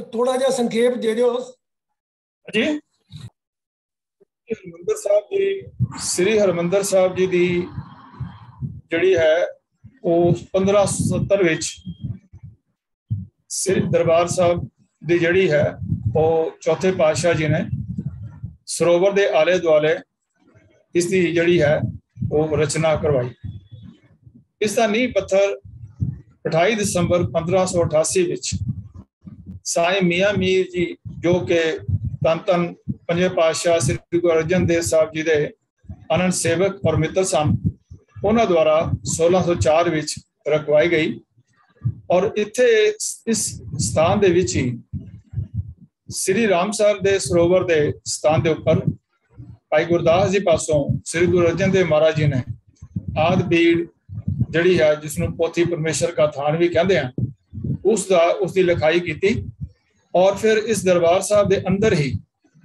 थोड़ा जिहा संखेप दे दिओ जी। हरमंदर साहब जी, श्री हरमंदर साहब जी की जिहड़ी है वो 1570 विच श्री दरबार साहब की जिहड़ी है वो चौथे पातशाह जी ने सरोवर के आले दुआले इसकी जिहड़ी है वो रचना करवाई। इसका नींह पत्थर 28 दिसंबर 1588 विच साईं मियाँ मीर जी जो कि धन धन पंजे पातशाह श्री गुरु अर्जन देव साहब जी के आनंद सेवक और मित्र सन, उन्होंने द्वारा 1604 विच रखवाई गई। और इत्थे इस स्थान दे विच ही श्री रामसर दे सरोवर के स्थान के उपर भाई गुरदास जी पासों श्री गुरु अर्जन देव महाराज जी ने आदि बीड़ जड़ी है जिसनों पोथी परमेश्वर का थान भी कहते हैं उसकी लिखाई की और फिर इस दरबार साहब के अंदर ही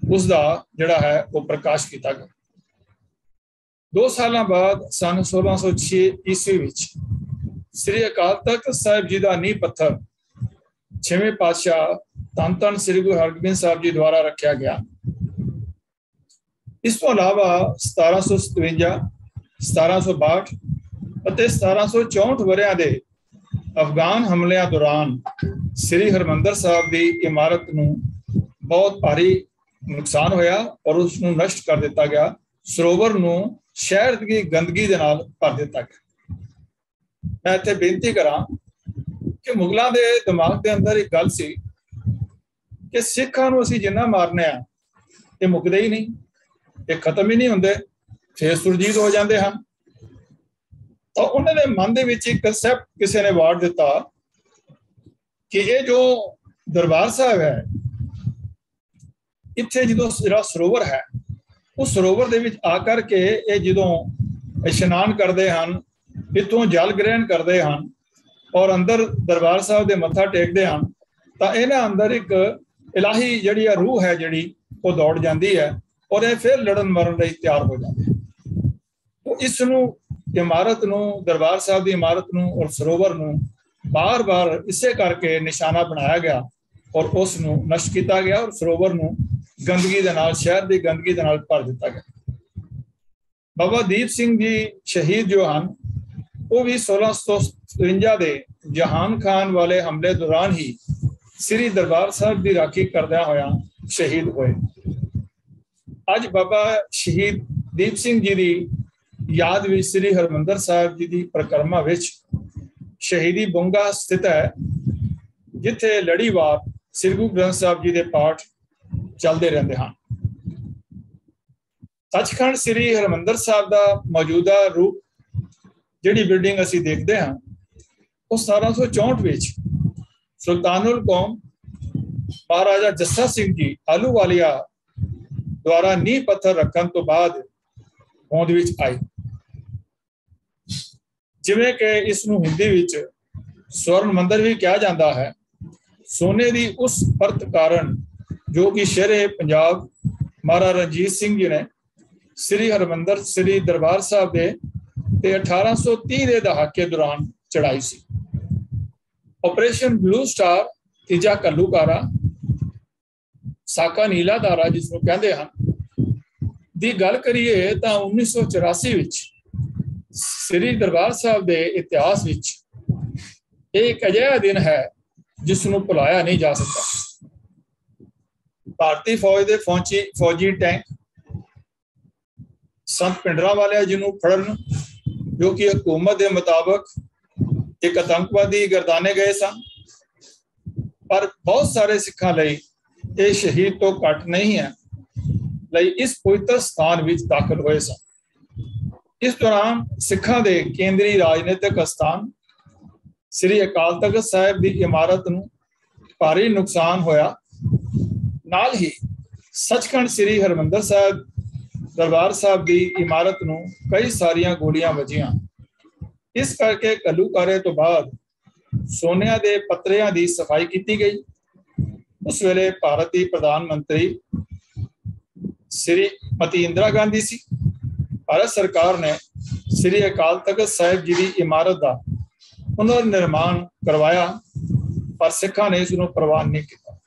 उसका जड़ा है वो प्रकाश किया गया। 2 साल बाद सन 1606 ईस्वी विच श्री अकाल तख्त साहिब जी का नींह पत्थर 6वें पातशाह धन धन श्री गुरु हरगोबिंद साहब जी द्वारा रखा गया। इस तो अलावा 1757, 1762 ਅਤੇ 1764 ਵਰਿਆਂ ਦੇ अफगान हमलिਆਂ दौरान श्री हरमंदर साहब की इमारत ਨੂੰ बहुत भारी नुकसान होया और उसनों नष्ट कर दिता गया। सरोवर ਨੂੰ शहर की गंदगी ਦੇ ਨਾਲ भर दिता गया। मैं इत्थे बेनती करा कि मुगलों के दिमाग के अंदर एक गल सी कि सिखां नूं असीं जिन्ना मारने आ ये मुकदे ही नहीं, ये खत्म ही नहीं होंदे, फिर सुरजीत हो जाते हैं। तो उन्होंने मन के विच एक कंसैप्ट किसी ने वाड़ दिता कि ये जो दरबार साहब है इत्थे जो सरोवर है उस सरोवर दे विच आकर के ये जो इशनान करते हैं, इतों जल ग्रहण करते हैं और अंदर दरबार साहब दे मत्था टेकते हैं, तो इन्हां अंदर एक इलाही जिहड़ी रूह है जिहड़ी वो दौड़ जाती है और ये फिर लड़न मरन लई तैयार हो जाते हैं। तो इसनूं इमारत नूं दरबार साहब की इमारत नूं और सरोवर नूं बार बार इसे करके निशाना बनाया गया और उस नूं नष्ट किया गया और सरोवर नूं गंदगी दे नाल शहर की गंदगी दे नाल भर दिता गया। बाबा दीप सिंह जी शहीद जो हैं वो भी 1657 के जहान खान वाले हमले दौरान ही श्री दरबार साहब की राखी करदਿਆਂ होया शहीद हुए। अज बाबा शहीद दीप सिंह जी की याद भी श्री हरमंदर साहब जी की परिक्रमा विच शहीदी बुंगा स्थित है जिथे लड़ीवार श्री गुरु ग्रंथ साहब जी के पाठ चलते रहते हैं। सचखंड श्री हरमंदर साहब का मौजूदा रूप जिहड़ी बिल्डिंग असी देखते हैं वो 1764 विच सुल्तानुल कौम महाराजा जस्सा सिंह जी आलूवालिया द्वारा नींह पत्थर रखने तो बाद होंद विच आई। जिवें कि इसनूं हिंदी विच स्वर्ण मंदिर भी कहा जाता है। सोने की उस परत कारण जो कि शेरे पंजाब महाराजा रणजीत सिंह जी ने श्री हरमंदर श्री दरबार साहब के 1830 के दहाके दौरान चढ़ाई सी। ऑपरेशन ब्लू स्टार तीजा घल्लूकारा साका नीला धारा जिसनों कहते हैं दी गल करिए तो 1984 विच श्री दरबार साहब के इतिहास विच एक अजिहा दिन है जिसनों भुलाया नहीं जा सकता। भारतीय फौज के फौजी टैंक संत भिंडरांवाले जिन्हों फड़न जो कि हुकूमत के मुताबिक एक आतंकवादी गर्दाने गए सन, पर बहुत सारे सिखां लई ये शहीद तो घट नहीं है लई इस पवित्र स्थान विच दाखिल हुए सन। इस दौरान सिखां दे केंद्रीय राजनीतिक स्थान श्री अकाल तख्त साहिब की इमारत नूं भारी नुकसान होया। नाल ही सचखंड श्री हरमंदर साहब दरबार साहब की इमारत नूं कई सारियां गोलियां वजियां। इस करके घल्लूकारे तो बाद सोनिया के पत्रियां की सफाई की गई। उस वेले भारत की प्रधानमंत्री श्रीमती इंदिरा गांधी सी। भारत सरकार ने श्री अकाल तख्त साहिब जी की इमारत का पुनर्निर्माण करवाया पर सिखा ने इसनूं प्रवान नहीं किया।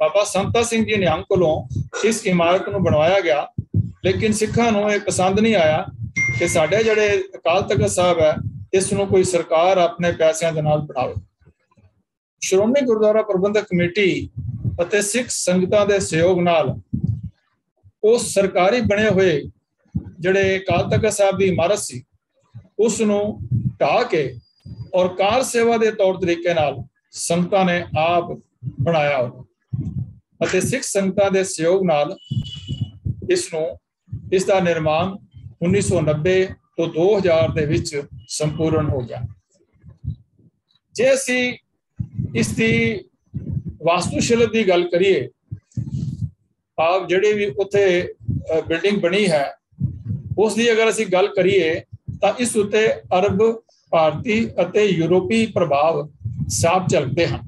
बाबा संता सिंह जी निहंग कोलों इस इमारत को बनवाया गया, लेकिन सिखां नूं यह पसंद नहीं आया कि साडे जिहड़े अकाल तख्त साहब है इस नूं कोई सरकार अपने पैसों के नाल बनावे। श्रोमणी गुरुद्वारा प्रबंधक कमेटी ਅਤੇ सिख संगतां दे सहयोग नाल उस सरकारी बने हुए जिहड़े अकाल तख्त साहब की इमारत सी उस नूं ढाह के और कार सेवा के तौर तरीके नाल संगतां ने आप बनाया ਅਤੇ सिख संगतां दे सहयोग नाल इसका निर्माण 1990 तो 2000 ਦੇ ਵਿੱਚ संपूर्ण हो गया। जे असी इसकी वास्तुशिल्प की गल करिए, आप जिहड़ी भी उत्थे बिल्डिंग बनी है उसकी अगर असी गल करिए तो इस उत्ते अरब, भारती अते यूरोपी प्रभाव साफ झलकते हैं।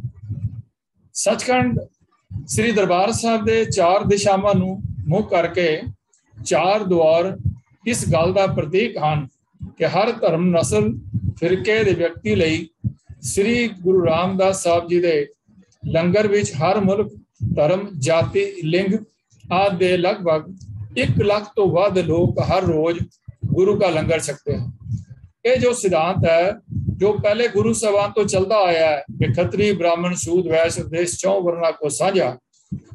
सचखंड श्री दरबार साहब के 4 दिशावां नूं मुँह करके 4 द्वार इस गल का प्रतीक हैं कि हर धर्म, नस्ल, फिरके के व्यक्ति लई श्री गुरु रामदास साहब जी के लंगर विच हर मुल्क, धर्म, जाति, लिंग आदि दे लगभग 1 लाख तो वध लोग हर रोज गुरु का लंगर छकते हैं। ये जो सिद्धांत है जो पहले गुरु साहबान तो चलता आया है कि खत्री, ब्राह्मण, सूद, वैश्य उपदेश 4 वर्णा को साझा,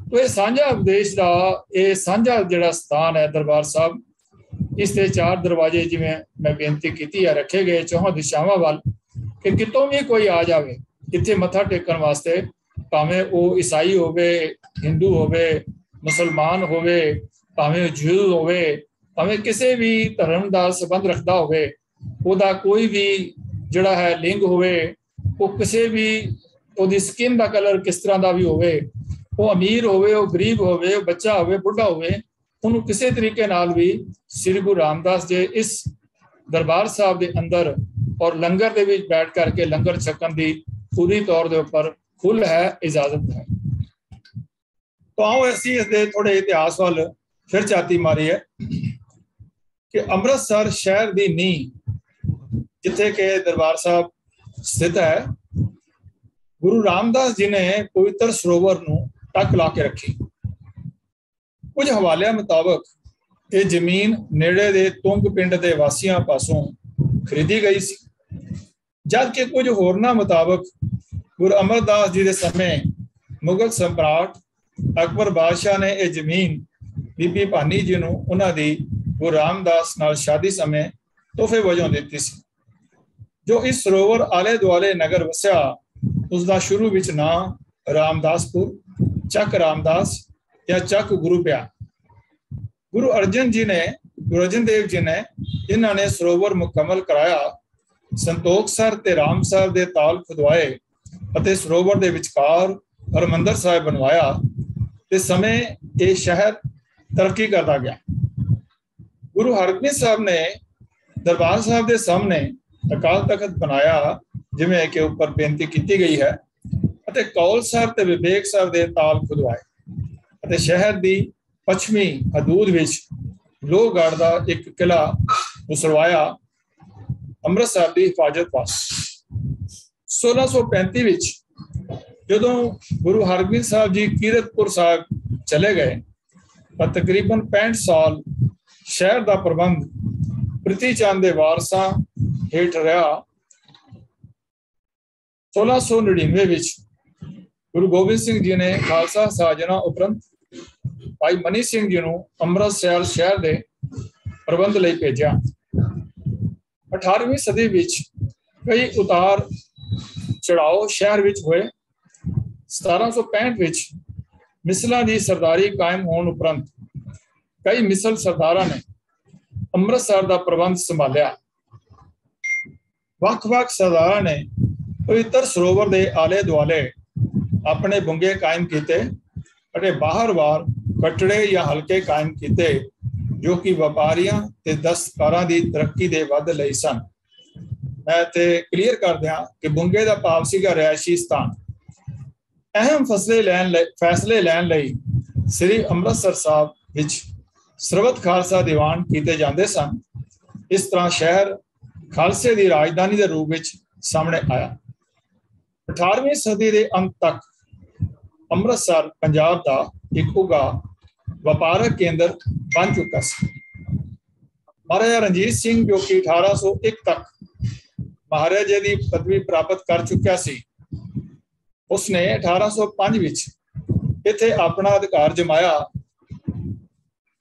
तो ये साझा उपदेश का ये साझा जिहड़ा स्थान है दरबार साहब, इसके 4 दरवाजे जिवें मैं बेनती की है रखे गए 4 दिशावां वाल कि कितों भी कोई आ जाए इत्थे मत्था टेकण वास्ते, भावें वो ईसाई होवे, हिंदू होवे, मुसलमान होवे, भावें जू होवे, भावें किसी भी धर्म का संबंध रखता होवे, उहदा कोई भी जिहड़ा है लिंग होवे, वो किसी भी उहदी स्किन का कलर किस तरह का भी होवे, वो अमीर होवे, वो गरीब होवे, वो बच्चा होवे, बुढ़ा होवे, उन्होंने किसी तरीके नाल भी श्री गुरु रामदास जी इस दरबार साहब के अंदर और लंगर के विच बैठ करके लंगर छकन की पूरी तौर के उपर खुल है, इजाजत है। तो आओ असी इसके थोड़े इतिहास वाल फिर छाती मारी है कि अमृतसर शहर की नींह जिथे के दरबार साहब स्थित है, गुरु रामदास जी ने पवित्र सरोवर नूं टक ला के रखी। कुछ हवालियां मुताबक ये जमीन नेड़े दे तुंग पिंड के वासियों पासों खरीदी गई सी, जबकि कुछ होरना मुताबक गुरु अमरदास जी के समय मुगल सम्राट अकबर बादशाह ने यह जमीन बीबी भानी जी नूं उन्हां दी गुरु रामदास नाल शादी समय तोहफे वजों दी सी। जो इस सरोवर आले दुआले नगर वसिया उसका शुरू विच नाम रामदासपुर, चक रामदास या चक गुरु पिया। गुरु अर्जन देव जी ने इन्होंने सरोवर मुकम्मल कराया, संतोखसर ते रामसर दे ताल खुदवाए अते सरोवर दे विचकार हरमंदर साहिब बनवाया ते समय ये शहर तरक्की करता गया। गुरु हरगोबिंद साहब ने दरबार साहब के सामने अकाल तख्त बनाया जिवें के ऊपर बेनती की गई है, अते कौलसर ते विवेकसर दे ताल खुदवाए अते शहर की पश्चिमी हदूद विच लोहगढ़ का एक किला उसरवाया अमृतसर की हिफाजत वास्ते। 1635 विच जदों गुरु हरगोबिंद साहब जी कीरतपुर साहब चले गए पर तकरीबन 65 साल शहर का प्रबंध प्रीति चंद के वारसां हेठ रहा। 1699 विच गुरु गोबिंद सिंह जी ने खालसा साजना उपरंत भाई मनी सिंह जी नूं अमृतसर शहर के प्रबंध लई भेजा। 18वीं सदी विच कई उतार चढ़ाव शहर विच होए। 1765 विच मिसलों की सरदारी कायम होने उपरंत कई मिसल सरदारां ने अमृतसर का प्रबंध संभालिया। वख-वख सरदारां ने पवित्र सरोवर के आले दुआले अपने बुंगे कायम किए और बाहर-बार कटड़े या हल्के कायम किए जो कि व्यापारियों ते दस्तकारां की तरक्की के वध लई सन। मैं इत्थे क्लीयर कर दियां कि बुंगे का भाव सीगा रिहायशी स्थान। अहम फैसले लैन लई श्री अमृतसर साहब विच सरबत खालसा दीवान किए जाते सन। इस तरह शहर खालसे की राजधानी के रूप में सामने आया। 18वीं सदी के अंत तक ਅੰਮ੍ਰਿਤਸਰ ਪੰਜਾਬ ਦਾ ਇੱਕ ਉੱਘਾ ਵਪਾਰਕ ਕੇਂਦਰ ਬਣ ਚੁੱਕਾ ਸੀ। ਮਹਾਰਾਜਾ ਰਣਜੀਤ ਸਿੰਘ ਜੋ ਕਿ 1801 ਤੱਕ ਮਹਾਰਾਜੇ ਦੀ ਪਦਵੀ ਪ੍ਰਾਪਤ ਕਰ ਚੁੱਕਿਆ ਸੀ, ਉਸਨੇ 1805 ਵਿੱਚ ਇੱਥੇ ਆਪਣਾ ਅਧਿਕਾਰ ਜਮਾਇਆ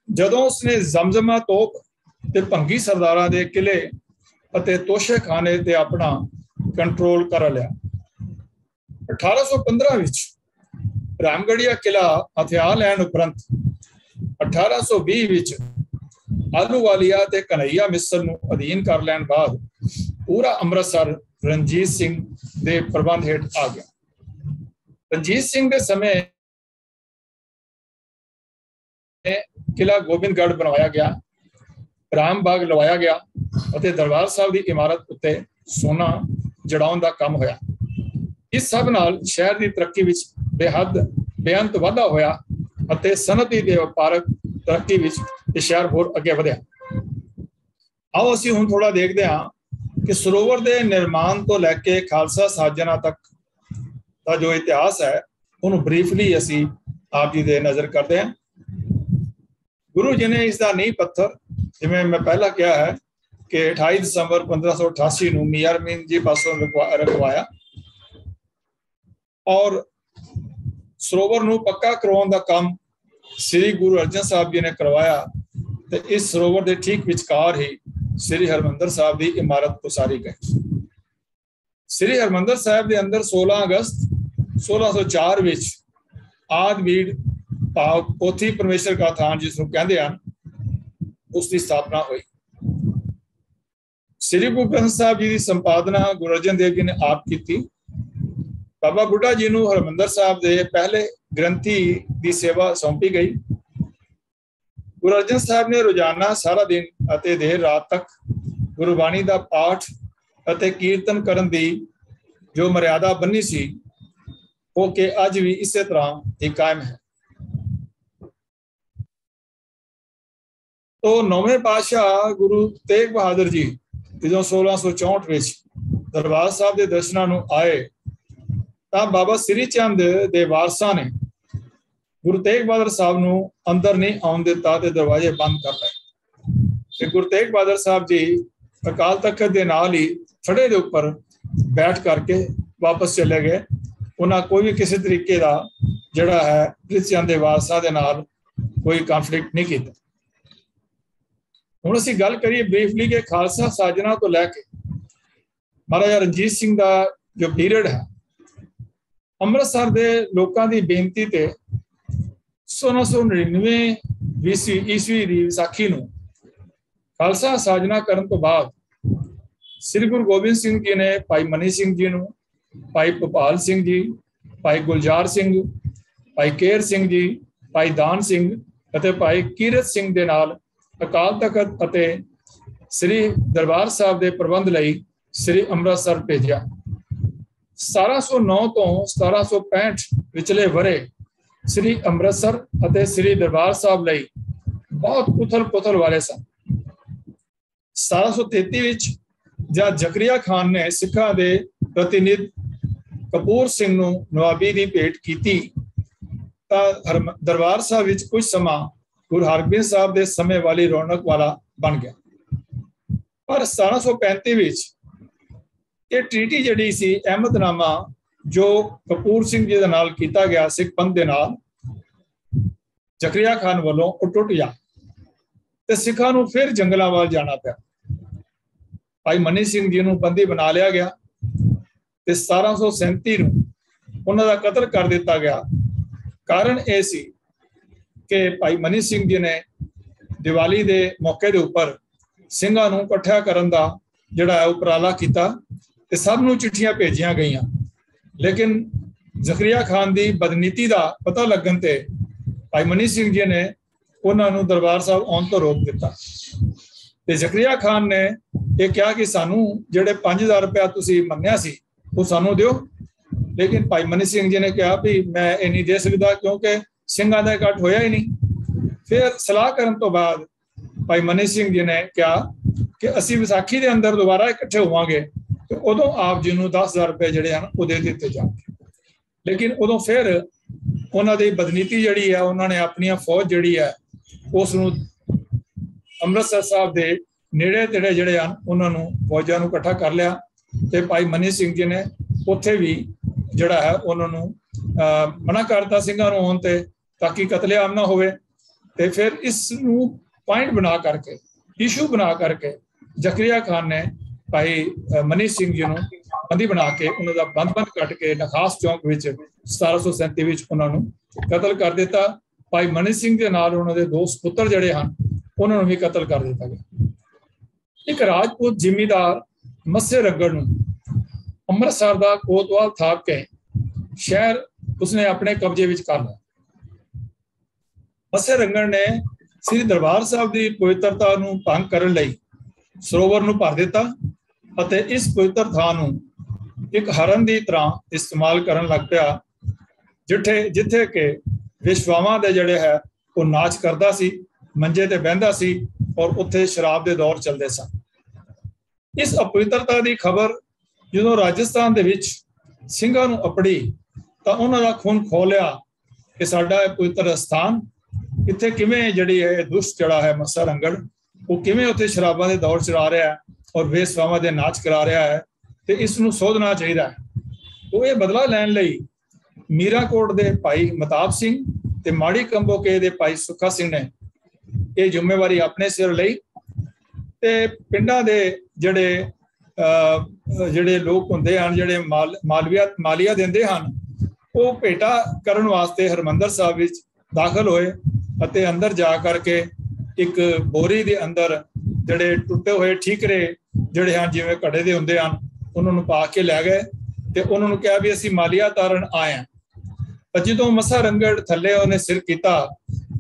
ਜਦੋਂ ਉਸਨੇ ਜ਼ਮਜ਼ਮਾ ਤੋਪ ਤੇ ਭੰਗੀ ਸਰਦਾਰਾਂ ਦੇ ਕਿਲੇ ਅਤੇ ਤੋਸ਼ੇਖਾਨੇ ਤੇ ਆਪਣਾ ਕੰਟਰੋਲ ਕਰ ਲਿਆ। 1815 ਵਿੱਚ ਰਾਮਗੜੀਆ ਕਿਲਾ ਹਥਿਆਰ ਲੈਣ ਉਪਰੰਤ 1820 ਵਿੱਚ ਆਲੂਵਾਲੀਆ ਤੇ ਕਨਈਆ ਮਿਸਰ ਨੂੰ ਅਧੀਨ ਕਰ ਲੈਣ ਬਾਅਦ ਪੂਰਾ ਅੰਮ੍ਰਿਤਸਰ ਰਣਜੀਤ ਸਿੰਘ ਦੇ ਪ੍ਰਬੰਧ ਹੇਠ ਆ ਗਿਆ। ਰਣਜੀਤ ਸਿੰਘ ਦੇ ਸਮੇਂ ਕਿਲਾ ਗੋਬਿੰਦਗੜ੍ਹ ਬਣਵਾਇਆ ਗਿਆ, ਰਾਮ ਬਾਗ ਲਵਾਇਆ ਗਿਆ ਅਤੇ ਦਰਬਾਰ ਸਾਹਿਬ ਦੀ ਇਮਾਰਤ ਉੱਤੇ ਸੋਨਾ ਜੜਾਉਣ ਦਾ ਕੰਮ ਹੋਇਆ। ਇਸ ਸਭ ਨਾਲ ਸ਼ਹਿਰ ਦੀ ਤਰੱਕੀ ਵਿੱਚ ਬੇਅੰਤ ਵਾਧਾ ਹੋਇਆ ਅਤੇ ਸਨਅਤੀ ਤੇ ਵਪਾਰਕ ਤਰੱਕੀ ਵਿੱਚ ਇਹ ਸ਼ਹਿਰ ਹੋਰ ਅੱਗੇ ਵਧਿਆ। ਆਓ ਅਸੀਂ ਹੁਣ ਥੋੜਾ ਦੇਖਦੇ ਹਾਂ ਕਿ ਸਰੋਵਰ ਦੇ ਨਿਰਮਾਣ ਤੋਂ ਲੈ ਕੇ ਖਾਲਸਾ ਸਾਜਨਾ ਤੱਕ ਦਾ ਜੋ ਇਤਿਹਾਸ ਹੈ ਉਹਨੂੰ ਬਰੀਫਲੀ ਅਸੀਂ ਆਪ ਜੀ ਦੇ ਨਜ਼ਰ ਕਰਦੇ ਹਾਂ। ਗੁਰੂ ਜੀ ਨੇ ਇਸ ਦਾ ਨੀਂਹ ਪੱਥਰ, ਜਿਵੇਂ ਮੈਂ ਪਹਿਲਾਂ ਕਿਹਾ ਹੈ ਕਿ 28 ਦਸੰਬਰ 1588 ਨੂੰ ਮੀਆਂ ਅਮੀਨ ਜੀ ਪਾਸੋਂ ਰਖਵਾਇਆ ਔਰ ਸਰੋਵਰ ਨੂੰ ਪੱਕਾ ਕਰਵਾਉਣ ਦਾ ਕੰਮ ਸ੍ਰੀ ਗੁਰੂ ਅਰਜਨ ਸਾਹਿਬ ਜੀ ਨੇ ਕਰਵਾਇਆ ਤੇ ਇਸ ਸਰੋਵਰ ਦੇ ਠੀਕ ਵਿਚਕਾਰ ਹੀ ਸ੍ਰੀ ਹਰਿਮੰਦਰ ਸਾਹਿਬ ਦੀ ਇਮਾਰਤ ਉਸਾਰੀ ਗਈ। ਸ੍ਰੀ ਹਰਿਮੰਦਰ ਸਾਹਿਬ ਦੇ ਅੰਦਰ 16 ਅਗਸਤ 1604 ਵਿੱਚ ਆਦਿ ਬੀੜ ਭਾਵ ਪੋਥੀ ਪਰਮੇਸ਼ਰ ਦਾ ਥਾਨ ਜਿਸ ਨੂੰ ਕਹਿੰਦੇ ਹਨ, ਉਸ ਦੀ ਸਥਾਪਨਾ ਹੋਈ। ਸ੍ਰੀ ਗੁਰੂ ਗ੍ਰੰਥ ਸਾਹਿਬ ਜੀ ਦੀ ਸੰਪਾਦਨਾ ਗੁਰੂ ਅਰਜਨ ਦੇਵ ਜੀ ਨੇ ਆਪ ਕੀਤੀ। ਬਾਬਾ ਬੁੱਢਾ ਜੀ ਨੂੰ ਹਰਿਮੰਦਰ ਸਾਹਿਬ ਦੇ ਪਹਿਲੇ ਗ੍ਰੰਥੀ ਦੀ ਸੇਵਾ ਸੌਂਪੀ ਗਈ। ਗੁਰੂ ਅਰਜਨ ਸਾਹਿਬ ਨੇ ਰੋਜ਼ਾਨਾ ਸਾਰਾ ਦਿਨ ਅਤੇ ਦੇਰ ਰਾਤ ਤੱਕ ਗੁਰਬਾਣੀ ਦਾ ਪਾਠ ਅਤੇ ਕੀਰਤਨ ਕਰਨ ਦੀ ਜੋ ਮਰਿਆਦਾ ਬੰਨੀ ਸੀ ਉਹ ਕਿ ਅੱਜ ਵੀ ਇਸੇ ਤਰ੍ਹਾਂ ਹੀ ਕਾਇਮ ਹੈ। तो नौवें पातशाह गुरु तेग बहादुर जी जो 1664 ਵਿੱਚ ਦਰਬਾਰ ਸਾਹਿਬ ਦੇ ਦਰਸ਼ਨਾਂ ਨੂੰ ਆਏ ਤਾਂ ਬਾਬਾ ਸ੍ਰੀ ਚੰਦ ਦੇ ਵਾਰਸਾਂ ਨੇ ਗੁਰੂ ਤੇਗ ਬਹਾਦਰ ਸਾਹਿਬ ਨੂੰ ਅੰਦਰ ਨਹੀਂ ਆਉਣ ਦਿੱਤਾ ਤੇ ਦਰਵਾਜ਼ੇ ਬੰਦ ਕਰ ਲਏ ਤੇ ਗੁਰੂ ਤੇਗ ਬਹਾਦਰ ਸਾਹਿਬ ਜੀ ਅਕਾਲ ਤਖਤ ਦੇ ਨਾਲ ਹੀ ਥੜੇ ਦੇ ਉੱਪਰ ਬੈਠ ਕਰਕੇ ਵਾਪਸ ਚਲੇ ਗਏ। ਉਹਨਾਂ ਕੋਈ ਵੀ ਕਿਸੇ ਤਰੀਕੇ ਦਾ ਜਿਹੜਾ ਹੈ ਕ੍ਰਿਸਚੀਅਨ ਦੇ ਵਾਰਸਾਂ ਦੇ ਨਾਲ ਕੋਈ ਕੰਫਲਿਕਟ ਨਹੀਂ ਕੀਤਾ। ਹੁਣ ਅਸੀਂ ਗੱਲ ਕਰੀਏ ਬਰੀਫਲੀ ਕਿ ਖਾਲਸਾ ਸਾਜਨਾ ਤੋਂ ਲੈ ਕੇ ਮਹਾਰਾਜਾ ਰਣਜੀਤ ਸਿੰਘ ਦਾ ਜੋ ਪੀਰੀਅਡ ਹੈ, ਅੰਮ੍ਰਿਤਸਰ ਦੇ ਲੋਕਾਂ ਦੀ ਬੇਨਤੀ ਤੇ 1699 ਈਸਵੀ ਦੀ ਵਿਸਾਖੀ ਨੂੰ ਖਾਲਸਾ ਸਾਜਨਾ ਕਰਨ ਤੋਂ ਬਾਅਦ ਸ੍ਰੀ ਗੁਰੂ ਗੋਬਿੰਦ ਸਿੰਘ ਜੀ ਨੇ ਭਾਈ ਮਨੀ ਸਿੰਘ ਜੀ ਨੂੰ, ਭਾਈ ਭੋਪਾਲ ਸਿੰਘ ਜੀ, ਭਾਈ ਗੁਲਜ਼ਾਰ ਸਿੰਘ, ਭਾਈ ਕੇਰ ਸਿੰਘ ਜੀ, ਭਾਈ ਦਾਨ ਸਿੰਘ ਅਤੇ ਭਾਈ ਕੀਰਤ ਸਿੰਘ ਦੇ ਨਾਲ ਅਕਾਲ ਤਖਤ ਅਤੇ ਸ੍ਰੀ ਦਰਬਾਰ ਸਾਹਿਬ ਦੇ ਪ੍ਰਬੰਧ ਲਈ ਸ੍ਰੀ ਅੰਮ੍ਰਿਤਸਰ ਭੇਜਿਆ। 1709 ਤੋਂ 1765 ਵਿਚਲੇ ਵਰੇ ਸ੍ਰੀ ਅੰਮ੍ਰਿਤਸਰ ਅਤੇ ਸ੍ਰੀ ਦਰਬਾਰ ਸਾਹਿਬ ਲਈ ਬਹੁਤ ਉਥਲ-ਪੁਥਲ ਵਾਲੇ ਸਨ। 1733 ਵਿੱਚ ਜਦ ਜ਼ਕਰੀਆ ਖਾਨ ਨੇ ਸਿੱਖਾਂ ਦੇ ਪ੍ਰਤੀਨਿਧ ਕਪੂਰ ਸਿੰਘ ਨੂੰ ਨਵਾਬੀ ਦੀ ਭੇਟ ਕੀਤੀ ਤਾਂ ਦਰਬਾਰ ਸਾਹਿਬ ਵਿੱਚ ਕੁਝ ਸਮਾਂ ਗੁਰੂ ਹਰਗੋਬਿੰਦ ਸਾਹਿਬ ਦੇ ਸਮੇਂ ਵਾਲੀ ਰੌਣਕ ਵਾਲਾ ਬਣ ਗਿਆ। ਪਰ 1735 ਵਿੱਚ ਇਹ ਟ੍ਰੀਟੀ ਜਿਹੜੀ ਸੀ ਅਹਿਮਦਨਾਮਾ ਜੋ ਕਪੂਰ ਸਿੰਘ ਜੀ ਦੇ ਨਾਲ ਕੀਤਾ ਗਿਆ ਸਿੱਖ ਪੰਥ ਦੇ ਨਾਲ ਜ਼ਕਰੀਆ ਖਾਨ ਵੱਲੋਂ ਉਹ ਟੁੱਟ ਗਿਆ ਤੇ ਸਿੱਖਾਂ ਨੂੰ ਫਿਰ ਜੰਗਲਾਂ ਵੱਲ ਜਾਣਾ ਪਿਆ। ਭਾਈ ਮਨੀ ਸਿੰਘ ਜੀ ਨੂੰ ਬੰਦੀ ਬਣਾ ਲਿਆ ਗਿਆ ਤੇ 1737 ਨੂੰ ਉਹਨਾਂ ਦਾ ਕਤਲ ਕਰ ਦਿੱਤਾ ਗਿਆ। ਕਾਰਨ ਇਹ ਸੀ ਕਿ ਭਾਈ ਮਨੀ ਸਿੰਘ ਜੀ ਨੇ ਦੀਵਾਲੀ ਦੇ ਮੌਕੇ ਦੇ ਉੱਪਰ ਸਿੰਘਾਂ ਨੂੰ ਇਕੱਠਾ ਕਰਨ ਦਾ ਜਿਹੜਾ ਉਪਰਾਲਾ ਕੀਤਾ ਤੇ ਸਭ ਨੂੰ ਚਿੱਠੀਆਂ ਭੇਜੀਆਂ ਗਈਆਂ, ਲੇਕਿਨ ਜ਼ਕਰੀਆ ਖਾਨ ਦੀ ਬਦਨੀਤੀ ਦਾ ਪਤਾ ਲੱਗਣ ਤੇ ਭਾਈ ਮਨੀ ਸਿੰਘ ਜੀ ਨੇ ਉਹਨਾਂ ਨੂੰ ਦਰਬਾਰ ਸਾਹਿਬ ਆਉਣ ਤੋਂ ਰੋਕ ਦਿੱਤਾ ਤੇ ਜ਼ਕਰੀਆ ਖਾਨ ਨੇ ਇਹ ਕਿਹਾ ਕਿ ਸਾਨੂੰ ਜਿਹੜੇ 5000 ਰੁਪਇਆ ਤੁਸੀਂ ਮੰਨਿਆ ਸੀ ਉਹ ਸਾਨੂੰ ਦਿਓ, ਲੇਕਿਨ ਭਾਈ ਮਨੀ ਸਿੰਘ ਜੀ ਨੇ ਕਿਹਾ ਵੀ ਮੈਂ ਇਹ ਨਹੀਂ ਦੇ ਸਕਦਾ ਕਿਉਂਕਿ ਸਿੰਘਾਂ ਦਾ ਇਕੱਠ ਹੋਇਆ ਹੀ ਨਹੀਂ। ਫਿਰ ਸਲਾਹ ਕਰਨ ਤੋਂ ਬਾਅਦ ਭਾਈ ਮਨੀ ਸਿੰਘ ਜੀ ਨੇ ਕਿਹਾ ਕਿ ਅਸੀਂ ਵਿਸਾਖੀ ਦੇ ਅੰਦਰ ਦੁਬਾਰਾ ਇਕੱਠੇ ਹੋਵਾਂਗੇ ਤੇ ਉਦੋਂ ਆਪ ਜੀ ਨੂੰ 10,000 ਰੁਪਏ ਜਿਹੜੇ ਹਨ ਉਹ ਦੇ ਦਿੱਤੇ ਜਾਣਗੇ। ਲੇਕਿਨ ਉਦੋਂ ਫਿਰ ਉਹਨਾਂ ਦੀ ਬਦਨੀਤੀ ਜਿਹੜੀ ਹੈ, ਉਹਨਾਂ ਨੇ ਆਪਣੀਆਂ ਫੌਜ ਜਿਹੜੀ ਹੈ ਉਸ ਨੂੰ ਅੰਮ੍ਰਿਤਸਰ ਸਾਹਿਬ ਦੇ ਨੇੜੇ ਤੇੜੇ ਜਿਹੜੇ ਹਨ ਉਹਨਾਂ ਨੂੰ ਫੌਜਾਂ ਨੂੰ ਇਕੱਠਾ ਕਰ ਲਿਆ ਤੇ ਭਾਈ ਮਨੀ ਸਿੰਘ ਜੀ ਨੇ ਉੱਥੇ ਵੀ ਜਿਹੜਾ ਹੈ ਉਹਨਾਂ ਨੂੰ ਮਨਾ ਕਰਤਾ ਸਿੰਘਾਂ ਨੂੰ ਆਉਣ ਤੇ, ਤਾਂ ਕਿ ਕਤਲੇਆਮ ਨਾ ਹੋਵੇ। ਤੇ ਫਿਰ ਇਸ ਨੂੰ ਪੁਆਇੰਟ ਬਣਾ ਕਰਕੇ, ਇਸ਼ੂ ਬਣਾ ਕਰਕੇ ਜ਼ਕਰੀਆ ਖਾਨ ਨੇ ਭਾਈ ਮਨੀ ਸਿੰਘ ਜੀ ਨੂੰ ਬੰਦੀ ਬਣਾ ਕੇ ਉਹਨਾਂ ਦਾ ਬੰਦ ਕੱਟ ਕੇ ਨਖਾਸ ਚੌਂਕ ਵਿੱਚ 1737 ਵਿੱਚ ਉਹਨਾਂ ਨੂੰ ਕਤਲ ਕਰ ਦਿੱਤਾ। ਭਾਈ ਮਨੀ ਸਿੰਘ ਦੇ ਨਾਲ ਉਹਨਾਂ ਦੇ ਦੋ ਪੁੱਤਰ ਜਿਹੜੇ ਹਨ ਉਹਨਾਂ ਨੂੰ ਵੀ ਕਤਲ ਕਰ ਦਿੱਤਾ ਗਿਆ। ਇੱਕ ਰਾਜਪੂਤ ਜ਼ਿਮੀਂਦਾਰ ਮੱਸੇ ਰੰਗੜ ਨੂੰ ਅੰਮ੍ਰਿਤਸਰ ਦਾ ਕੋਤਵਾਲ ਥਾਪ ਕੇ ਸ਼ਹਿਰ ਉਸਨੇ ਆਪਣੇ ਕਬਜ਼ੇ ਵਿੱਚ ਕਰ ਲਿਆ। ਮੱਸੇ ਰੰਗੜ ਨੇ ਸ੍ਰੀ ਦਰਬਾਰ ਸਾਹਿਬ ਦੀ ਪਵਿੱਤਰਤਾ ਨੂੰ ਭੰਗ ਕਰਨ ਲਈ ਸਰੋਵਰ ਨੂੰ ਭਰ ਦਿੱਤਾ ਅਤੇ ਇਸ ਪਵਿੱਤਰ ਥਾਂ ਨੂੰ ਇੱਕ ਹਰਨ ਦੀ ਤਰ੍ਹਾਂ ਇਸਤੇਮਾਲ ਕਰਨ ਲੱਗ ਪਿਆ, ਜਿੱਥੇ ਕਿ ਵਿਸ਼ਵਾਵਾਂ ਦੇ ਜਿਹੜੇ ਹੈ ਉਹ ਨਾਚ ਕਰਦਾ ਸੀ, ਮੰਜੇ ਤੇ ਬਹਿੰਦਾ ਸੀ ਔਰ ਉੱਥੇ ਸ਼ਰਾਬ ਦੇ ਦੌਰ ਚੱਲਦੇ ਸਨ। ਇਸ ਅਪਵਿੱਤਰਤਾ ਦੀ ਖਬਰ ਜਦੋਂ ਰਾਜਸਥਾਨ ਦੇ ਵਿੱਚ ਸਿੰਘਾਂ ਨੂੰ ਅਪੜੀ ਤਾਂ ਉਹਨਾਂ ਦਾ ਖੂਨ ਖੋਲਿਆ ਕਿ ਸਾਡਾ ਪਵਿੱਤਰ ਸਥਾਨ ਇੱਥੇ ਕਿਵੇਂ ਜਿਹੜੀ ਹੈ ਦੁਸ਼ਟ ਜਿਹੜਾ ਹੈ ਮੱਸਾ ਰੰਗੜ, ਉਹ ਕਿਵੇਂ ਉੱਥੇ ਸ਼ਰਾਬਾਂ ਦੇ ਦੌਰ ਚਲਾ ਰਿਹਾ ਹੈ ਔਰ ਬੇਸਵਾਵਾਂ ਦੇ ਨਾਚ ਕਰਾ ਰਿਹਾ ਹੈ, ਤੇ ਇਸ ਨੂੰ ਸੋਧਣਾ ਚਾਹੀਦਾ ਹੈ। ਉਹ ਇਹ ਬਦਲਾ ਲੈਣ ਲਈ ਮੀਰਾਕੋਟ ਦੇ ਭਾਈ ਮਤਾਬ ਸਿੰਘ ਤੇ ਮਾੜੀ ਕੰਬੋਕੇ ਦੇ ਭਾਈ ਸੁੱਖਾ ਸਿੰਘ ਨੇ ਇਹ ਜ਼ਿੰਮੇਵਾਰੀ ਆਪਣੇ ਸਿਰ ਲਈ ਤੇ ਪਿੰਡਾਂ ਦੇ ਜਿਹੜੇ ਲੋਕ ਹੁੰਦੇ ਹਨ, ਜਿਹੜੇ ਮਾਲੀਆ ਦਿੰਦੇ ਹਨ, ਉਹ ਭੇਟਾ ਕਰਨ ਵਾਸਤੇ ਹਰਿਮੰਦਰ ਸਾਹਿਬ ਵਿੱਚ ਦਾਖਲ ਹੋਏ ਅਤੇ ਅੰਦਰ ਜਾ ਕਰਕੇ ਇੱਕ ਬੋਰੀ ਦੇ ਅੰਦਰ ਜਿਹੜੇ ਟੁੱਟੇ ਹੋਏ ਠੀਕਰੇ ਜਿਹੜੇ ਹਨ ਜਿਵੇਂ ਘੜੇ ਦੇ ਹੁੰਦੇ ਹਨ ਉਹਨਾਂ ਨੂੰ ਪਾ ਕੇ ਲੈ ਗਏ ਤੇ ਉਹਨਾਂ ਨੂੰ ਕਿਹਾ ਵੀ ਅਸੀਂ ਮਾਲੀਆ ਤਾਰਨ ਆਏ ਹਾਂ। ਪਰ ਜਦੋਂ ਮੱਸਾ ਰੰਗੜ ਥੱਲੇ ਉਹਨੇ ਸਿਰ ਕੀਤਾ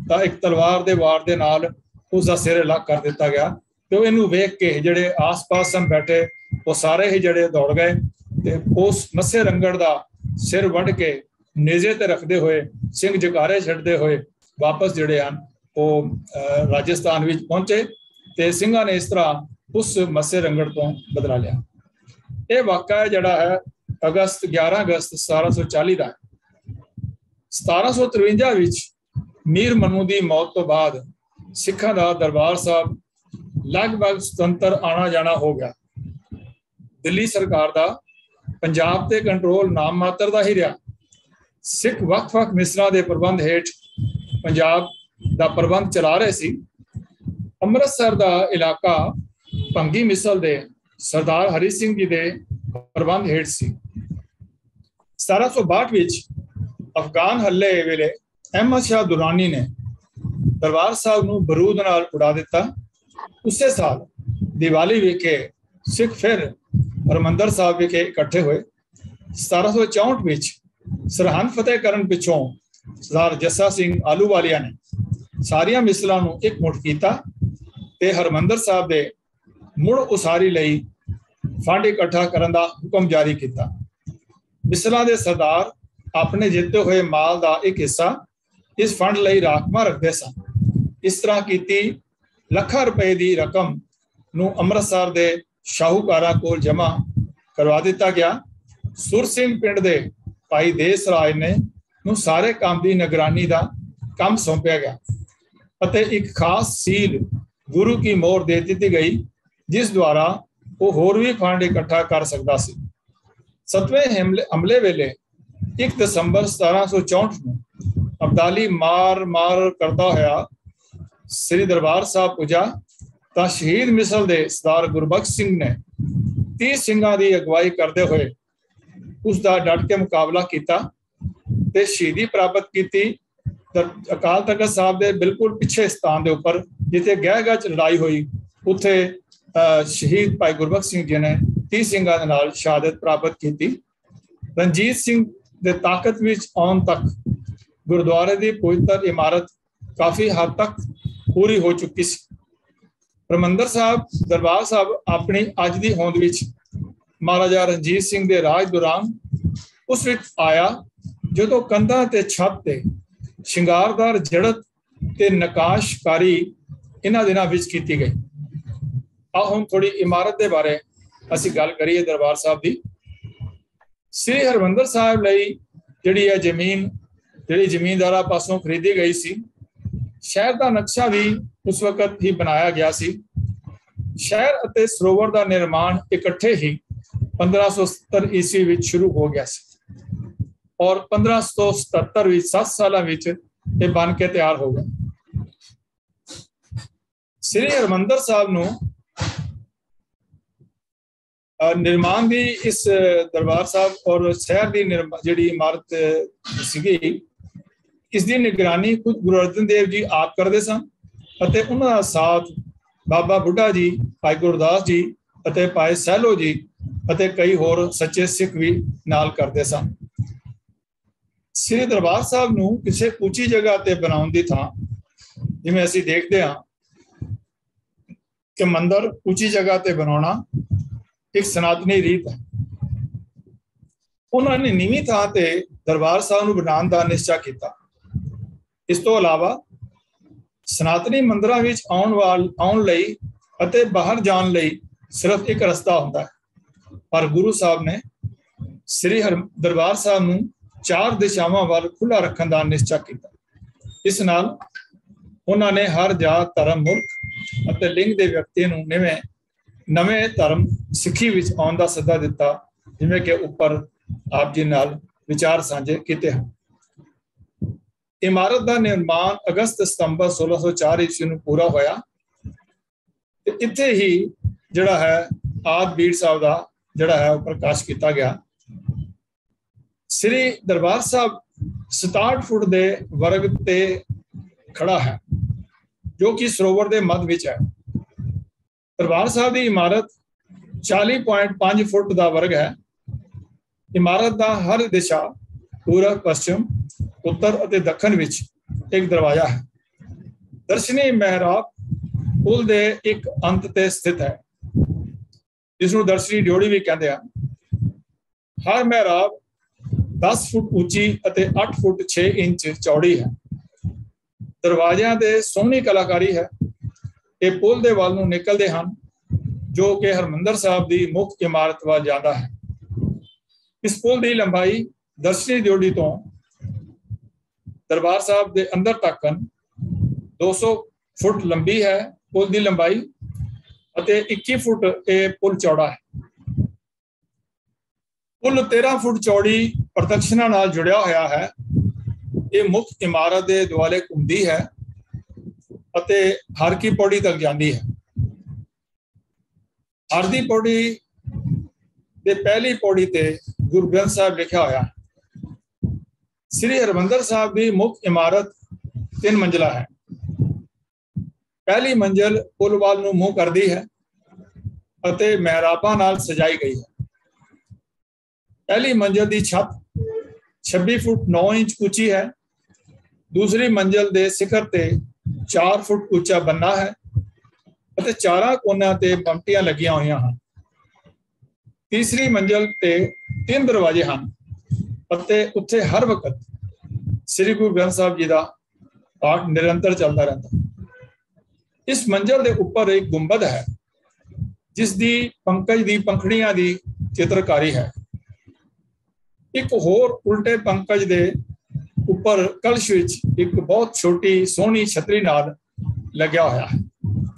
ਤਾਂ ਇੱਕ ਤਲਵਾਰ ਦੇ ਵਾਰ ਦੇ ਨਾਲ ਉਸਦਾ ਸਿਰ ਅਲੱਗ ਕਰ ਦਿੱਤਾ ਗਿਆ ਤੇ ਉਹ ਇਹਨੂੰ ਵੇਖ ਕੇ ਜਿਹੜੇ ਆਸ-ਪਾਸ ਸਨ ਬੈਠੇ ਉਹ ਸਾਰੇ ਹੀ ਜਿਹੜੇ ਦੌੜ ਗਏ ਤੇ ਉਸ ਮੱਸੇ ਰੰਗੜ ਦਾ ਸਿਰ ਵੱਢ ਕੇ ਨੇਜ਼ੇ ਤੇ ਰੱਖਦੇ ਹੋਏ ਸਿੰਘ ਜਕਾਰੇ ਛੱਡਦੇ ਹੋਏ ਵਾਪਸ ਜਿਹੜੇ ਹਨ ਉਹ ਰਾਜਸਥਾਨ ਵਿੱਚ ਪਹੁੰਚੇ ਤੇ ਸਿੰਘਾਂ ਨੇ ਇਸ ਤਰ੍ਹਾਂ ਉਸ ਮੱਸੇ ਰੰਗੜ ਤੋਂ ਬਦਲਾ ਲਿਆ। ਇਹ ਵਾਕਾ ਜਿਹੜਾ ਹੈ 11 ਅਗਸਤ 1740 ਦਾ। 1753 ਵਿੱਚ ਮੀਰ ਮਨੂ ਦੀ ਮੌਤ ਤੋਂ ਬਾਅਦ ਸਿੱਖਾਂ ਦਾ ਦਰਬਾਰ ਸਾਹਿਬ ਲਗਭਗ ਸੁਤੰਤਰ ਆਣਾ ਜਾਣਾ ਹੋ ਗਿਆ। ਦਿੱਲੀ ਸਰਕਾਰ ਦਾ ਪੰਜਾਬ ਤੇ ਕੰਟਰੋਲ ਨਾਮ ਮਾਤਰ ਦਾ ਹੀ ਰਿਹਾ। ਸਿੱਖ ਵੱਖ-ਵੱਖ ਮਿਸਰਾਂ ਦੇ ਪ੍ਰਬੰਧ ਹੇਠ ਪੰਜਾਬ ਦਾ ਪ੍ਰਬੰਧ ਚਲਾ ਰਹੇ ਸੀ। ਅੰਮ੍ਰਿਤਸਰ ਦਾ ਇਲਾਕਾ ਭੰਗੀ ਮਿਸਲ ਦੇ ਸਰਦਾਰ ਹਰੀ ਸਿੰਘ ਜੀ ਦੇ ਪ੍ਰਬੰਧ ਹੇਠ ਸੀ। 1762 ਵਿੱਚ ਅਫਗਾਨ ਹੱਲੇ ਵੇਲੇ ਅਹਿਮਦ ਸ਼ਾਹ ਦੁਰਾਨੀ ਨੇ ਦਰਬਾਰ ਸਾਹਿਬ ਨੂੰ ਬਰੂਦ ਨਾਲ ਉਡਾ ਦਿੱਤਾ। ਉਸੇ ਸਾਲ ਦੀਵਾਲੀ ਵਿਖੇ ਸਿੱਖ ਫਿਰ ਹਰਿਮੰਦਰ ਸਾਹਿਬ ਵਿਖੇ ਇਕੱਠੇ ਹੋਏ। 1764 ਵਿੱਚ ਸਰਹੰਦ ਫਤਿਹ ਕਰਨ ਪਿੱਛੋਂ ਸਰਦਾਰ ਜੱਸਾ ਸਿੰਘ ਆਲੂਵਾਲੀਆ ਨੇ ਸਾਰੀਆਂ ਮਿਸਲਾਂ ਨੂੰ ਇੱਕ ਮੁੱਠ ਕੀਤਾ ਤੇ ਹਰਿਮੰਦਰ ਸਾਹਿਬ ਦੇ ਮੁੜ ਉਸਾਰੀ ਲਈ ਫੰਡ ਇਕੱਠਾ ਕਰਨ ਦਾ ਹੁਕਮ ਜਾਰੀ ਕੀਤਾ। ਮਿਸਲਾਂ ਦੇ ਸਰਦਾਰ ਆਪਣੇ ਜਿੱਤੇ ਹੋਏ ਮਾਲ ਦਾ ਇੱਕ ਹਿੱਸਾ ਇਸ ਫੰਡ ਲਈ ਰਾਖਵਾਂ ਰੱਖਦੇ ਸਨ। ਇਸ ਤਰ੍ਹਾਂ ਕੀਤੀ ਲੱਖਾਂ ਰੁਪਏ ਦੀ ਰਕਮ ਨੂੰ ਅੰਮ੍ਰਿਤਸਰ ਦੇ ਸ਼ਾਹੂਕਾਰਾਂ ਕੋਲ ਜਮ੍ਹਾਂ ਕਰਵਾ ਦਿੱਤਾ ਗਿਆ। ਸੁਰ ਸਿੰਘ ਪਿੰਡ ਦੇ ਭਾਈ ਦੇਸ ਰਾਜ ਨੇ ਨੂੰ ਸਾਰੇ ਕੰਮ ਦੀ ਨਿਗਰਾਨੀ ਦਾ ਕੰਮ ਸੌਂਪਿਆ ਗਿਆ ਅਤੇ ਇੱਕ ਖਾਸ ਸੀਲ ਗੁਰੂ ਕੀ ਮੋਹਰ ਦੇ ਦਿੱਤੀ ਗਈ ਜਿਸ ਦੁਆਰਾ ਉਹ ਹੋਰ ਵੀ ਫੰਡ ਇਕੱਠਾ ਕਰ ਸਕਦਾ ਸੀ। 7ਵੇਂ ਹਮਲੇ ਵੇਲੇ 1 ਦਸੰਬਰ 1764 ਨੂੰ ਅਬਦਾਲੀ ਮਾਰ ਕਰਦਾ ਹੋਇਆ ਸ੍ਰੀ ਦਰਬਾਰ ਸਾਹਿਬ ਪੁੱਜਾ ਤਾਂ ਸ਼ਹੀਦ ਮਿਸਲ ਦੇ ਸਰਦਾਰ ਗੁਰਬਖਸ਼ ਸਿੰਘ ਨੇ 30 ਸਿੰਘਾਂ ਦੀ ਅਗਵਾਈ ਕਰਦੇ ਹੋਏ ਉਸ ਦਾ ਡਟ ਕੇ ਮੁਕਾਬਲਾ ਕੀਤਾ ਤੇ ਸ਼ਹੀਦੀ ਪ੍ਰਾਪਤ ਕੀਤੀ। ਅਕਾਲ ਤਖਤ ਸਾਹਿਬ ਦੇ ਬਿਲਕੁਲ ਪਿੱਛੇ ਸਥਾਨ ਦੇ ਉੱਪਰ ਜਿੱਥੇ ਗਹਿਗਾ ਚ ਲੜਾਈ ਹੋਈ ਉੱਥੇ ਸ਼ਹੀਦ ਭਾਈ ਗੁਰਬਖਸ਼ ਸਿੰਘ ਜੀ ਨੇ 30 ਸਿੰਘਾਂ ਦੇ ਨਾਲ ਸ਼ਹਾਦਤ ਪ੍ਰਾਪਤ ਕੀਤੀ। ਰਣਜੀਤ ਸਿੰਘ ਦੇ ਤਾਕਤ ਵਿੱਚ ਆਉਣ ਤੱਕ ਗੁਰਦੁਆਰੇ ਦੀ ਪਵਿੱਤਰ ਇਮਾਰਤ ਕਾਫੀ ਹੱਦ ਤੱਕ ਪੂਰੀ ਹੋ ਚੁੱਕੀ ਸੀ। ਹਰਿਮੰਦਰ ਸਾਹਿਬ ਦਰਬਾਰ ਸਾਹਿਬ ਆਪਣੀ ਅੱਜ ਦੀ ਹੋਂਦ ਵਿੱਚ ਮਹਾਰਾਜਾ ਰਣਜੀਤ ਸਿੰਘ ਦੇ ਰਾਜ ਦੌਰਾਨ ਉਸ ਵਿੱਚ ਆਇਆ ਜਦੋਂ ਕੰਧਾਂ ਤੇ ਛੱਤ ਤੇ ਸ਼ਿੰਗਾਰਦਾਰ ਜੜਤ ਤੇ ਨਕਾਸ਼ਕਾਰੀ ਇਹਨਾਂ ਦਿਨਾਂ ਵਿੱਚ ਕੀਤੀ ਗਈ। ਆਓ ਹੁਣ ਥੋੜੀ ਇਮਾਰਤ ਦੇ ਬਾਰੇ ਅਸੀਂ ਗੱਲ ਕਰੀਏ ਦਰਬਾਰ ਸਾਹਿਬ ਦੀ। ਸ੍ਰੀ ਹਰਿਮੰਦਰ ਸਾਹਿਬ ਲਈ ਜਿਹੜੀ ਹੈ ਜ਼ਮੀਨ जिहड़ी जमींदारां पासों खरीदी गई सी। शहर का नक्शा भी उस वक्त ही बनाया गया सी। शहर अते सरोवर का निर्माण इकट्ठे ही 1570 ईस्वी विच शुरू हो गया सी और 1577 विच 7 सालों विच ये बन के तैयार हो गया। श्री हरमंदर साहब नूं निर्माण भी इस दरबार साहब और शहर की जिहड़ी इमारत सीगी इसकी निगरानी खुद गुरु अर्जन देव जी आप करते सन अते उन्हां दा साथ बाबा बुढ़ा जी, भाई गुरदास जी अते भाई सैलो जी अते कई होर सच्चे सिख भी नाल करते सन। श्री दरबार साहब नूं किसी ऊंची जगह ते बनाउण दी थां जिवें असीं देखदे हां कि मंदिर ऊंची जगह ते बनाउणा एक सनातनी रीत है। उन्होंने नीवीं थां ते दरबार साहब नूं बनाउण दा निश्चा कीता। इस तो इलावा सनातनी मंदिरां विच आउण लई अते बाहर जाण लई सिर्फ एक रस्ता हुंदा है, पर गुरु साहब ने श्री दरबार साहब नूं 4 दिशावां वल खुला रखण दा निश्चा कीता। इस नाल उन्हां ने हर जात, धर्म, मुल्क अते लिंग दे व्यक्ति नूं नवे धर्म सिੱਖੀ विच आउण दा सੱਦਾ दिता, जिवें कि उपर आप जी नाल विचार साझे कीते हैं। इमारत का निर्माण अगस्त सितंबर 1604 ईस्वी में पूरा होया। इत्थे ही जिहड़ा है आदि बीड़ साहब का जिहड़ा है प्रकाश किया गया। श्री दरबार साहब 67 फुट के वर्ग ते खड़ा है, जो कि सरोवर के मध्य विच है। दरबार साहब की इमारत 40.5 फुट का वर्ग है। इमारत का हर दिशा पूरब, पश्चिम, उत्तर और दक्षिण विच एक दरवाजा है। दर्शनी महराब पुल दे एक अंत ते स्थित है, जिसनों दर्शनी ड्योढ़ी भी कहते हैं। हर महराब 10 फुट ऊंची और 8 फुट 6 इंच चौड़ी है। दरवाजियां दे सोहनी कलाकारी है। ये पुल दे वाल नूं निकलते हैं, जो कि हरमंदर साहब की मुख्य इमारत वाल जाता है। इस पुल की लंबाई दर्शनी ड्योढ़ी तो दरबार साहब के अंदर तक 200 फुट लंबी है पुल की लंबाई और 21 फुट ये पुल चौड़ा है। पुल 13 फुट चौड़ी प्रदक्षिणा नाल जुड़िया होया है। ये मुख्य इमारत के दुआले घूमती है और हर की पौड़ी तक जाती है। हर की पौड़ी के पहली पौड़ी ते गुरु ग्रंथ साहब लिखा होया। श्री हरमंदर साहब की मुख्य इमारत 3 मंजिला है। पहली मंजिल पुल वाल नूं मुंह करती है और महराबां नाल सजाई गई है। पहली मंजिल की छत 26 फुट 9 इंच ऊंची है। दूसरी मंजिल के शिखर ते 4 फुट ऊंचा बन्ना है और 4 कोनों ते पंक्तियां लगियां हुई हैं। तीसरी मंजिल ते 3 दरवाजे हैं और उत्थे हर वक्त श्री गुरु ग्रंथ साहब जी का पाठ निरंतर चलता रहता। इस मंजिल के ऊपर एक गुंबद है, जिसकी पंकज की पंखड़ियां की चित्रकारी है। एक होर उल्टे पंकज के ऊपर कलश विच एक बहुत छोटी सोहनी छतरी नाल लग्या होया है।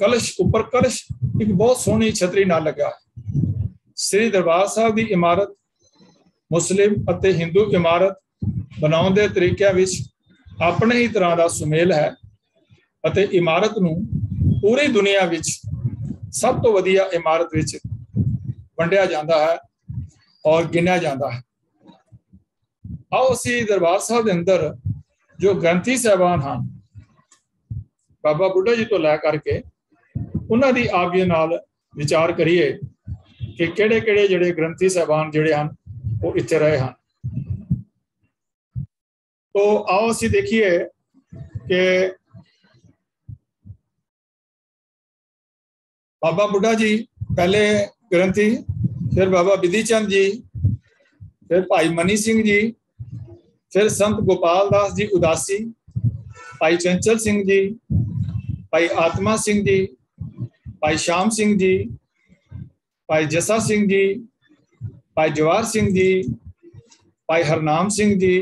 कलश ऊपर कलश एक बहुत सोहनी छतरी नाल लगा है। श्री दरबार साहब की इमारत मुस्लिम और हिंदू इमारत बनाउण दे तरीकिਆਂ विच अपने ही तरह का सुमेल है और इमारत नूं पूरी दुनिया विच सब तो वधिया इमारत विच वंडिया जाता है और गिनिया जाता है। आओ असीं दरबार साहब के अंदर जो ग्रंथी साहबान हैं बाबा बुढ़ा जी तो लै करके उन्हां दी आप जी नाल विचार करिए कि किहड़े-किहड़े जिहड़े ग्रंथी साहबान जिहड़े हैं वो इत्थे रहे हैं। तो आओ असीं देखिए कि बाबा बुढ़ा जी पहले ग्रंथी, फिर बाबा बिधि चंद जी, फिर भाई मनी सिंह जी, फिर संत गोपाल दास जी उदासी, भाई चंचल सिंह जी, भाई आत्मा सिंह जी, भाई श्याम सिंह जी, भाई जसा सिंह जी, भाई जवाहर सिंह जी, भाई हरनाम सिंह जी,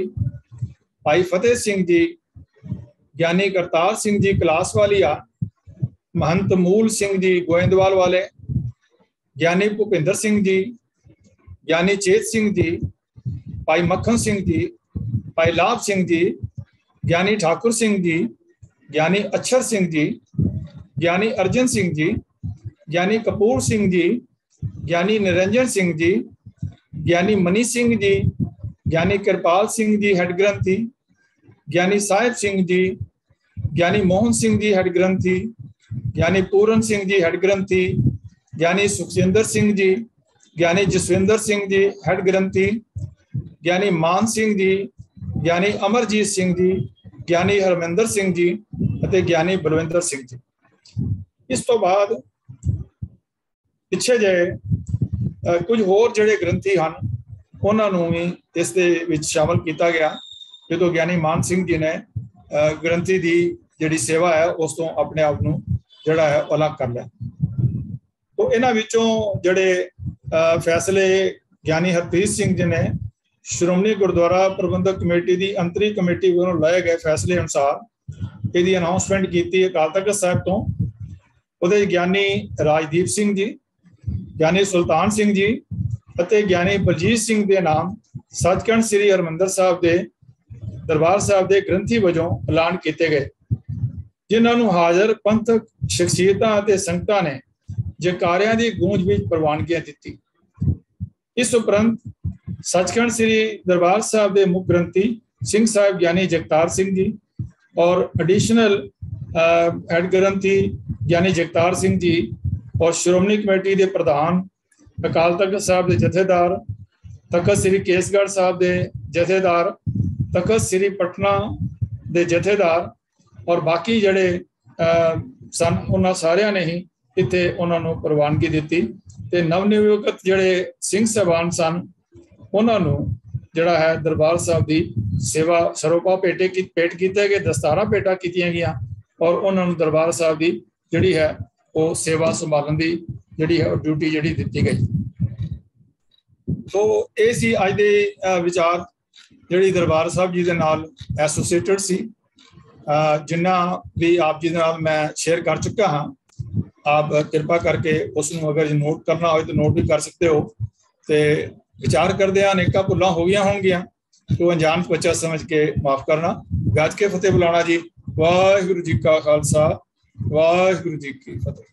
भाई फतेह सिंह जी, ज्ञानी करतार सिंह जी कलास वालिया, महंत मूल सिंह जी गोइंदवाल वाले, ज्ञानी भुपिंदर सिंह जी, ज्ञानी चेत सिंह जी, भाई मक्खन सिंह जी, भाई लाभ सिंह जी, ज्ञानी ठाकुर सिंह जी, ज्ञानी अक्षर सिंह जी, ज्ञानी अर्जन सिंह जी, ज्ञानी कपूर सिंह जी, ज्ञानी निरंजन सिंह जी, ज्ञानी मनी सिंह जी, ज्ञानी कृपाल सिंह जी हेड ग्रंथी, ज्ञानी साहिब सिंह जी, ज्ञानी मोहन सिंह जी हेड ग्रंथी, ज्ञानी पूरन सिंह जी हेड ग्रंथी, ज्ञानी सुखजिंदर सिंह जी, ज्ञानी जसविंदर सिंह जी हेड ग्रंथी, ज्ञानी मान सिंह जी, ज्ञानी अमरजीत सिंह जी, ज्ञानी हरमिंदर सिंह जी ਅਤੇ ज्ञानी बलविंदर सिंह जी। इस तो बाद पिछे जे कुछ होर जिहड़े ग्रंथी हैं उन्होंने भी इस दे विच शामिल किया गया, जो ज्ञानी मान सिंह जी ने ग्रंथी की जिहड़ी सेवा है उस तो अपने आप को जिहड़ा है अलग कर लिया। तो इन्हां विचों जिहड़े फैसले ज्ञानी हरप्रीत सिंह जी ने श्रोमणी गुरुद्वारा प्रबंधक कमेटी की अंतरी कमेटी वालों लाए गए फैसले अनुसार इसकी अनाउंसमेंट की अकाल तख्त साहब तो उहदे ज्ञानी राजदीप सिंह जी, ज्ञानी सुल्तान सिंह जी ਅਤੇ ज्ञानी बलजीत सिंह के नाम सचखंड श्री हरमंदर साहब के दरबार साहब के ग्रंथी वजों ऐलान किए गए, जिन्होंने हाजिर पंथक शख्सियतां ਅਤੇ संगतां ने जयकारियां की गूंज विच प्रवानगियां दी। इस उपरंत सचखंड श्री दरबार साहब के मुख ग्रंथी सिंह साहब ज्ञानी जगतार सिंह जी और एडिशनल हेड ग्रंथी ज्ञानी जगतार सिंह जी और श्रोमणी कमेटी के प्रधान अकाल तख्त साहब के जथेदार, तख्त श्री केसगढ़ साहब के जथेदार, तख्त श्री पटना के जथेदार और बाकी जड़े सन उन्होंने सारिया ने ही इत्थे उन्होंने प्रवानगी दी। ते नवनियुक्त जड़े सिंह साहबान सन उन्होंने जड़ा है दरबार साहब की सेवा सरोपा पेट किए गए, दस्तारा भेटा की गई और उन्होंने दरबार साहब की जड़ी है वो सेवा संभालन की जड़ी है ड्यूटी जड़ी दी गई। तो ये सी अज के विचार जड़ी दरबार साहब जी के नाल एसोसीएटेड सी, जिन्ना भी आप जी नाल मैं शेयर कर चुका हाँ। आप कृपा करके उसनों अगर नोट करना हो तो नोट भी कर सकते हो। तो विचार करदे अनेका भुलां हो गई होंगियां तो अनजान बच्चा समझ के माफ़ करना। गज के फतेह बुलाना जी। वाहिगुरू जी का खालसा, वाहिगुरू जी की फतेह।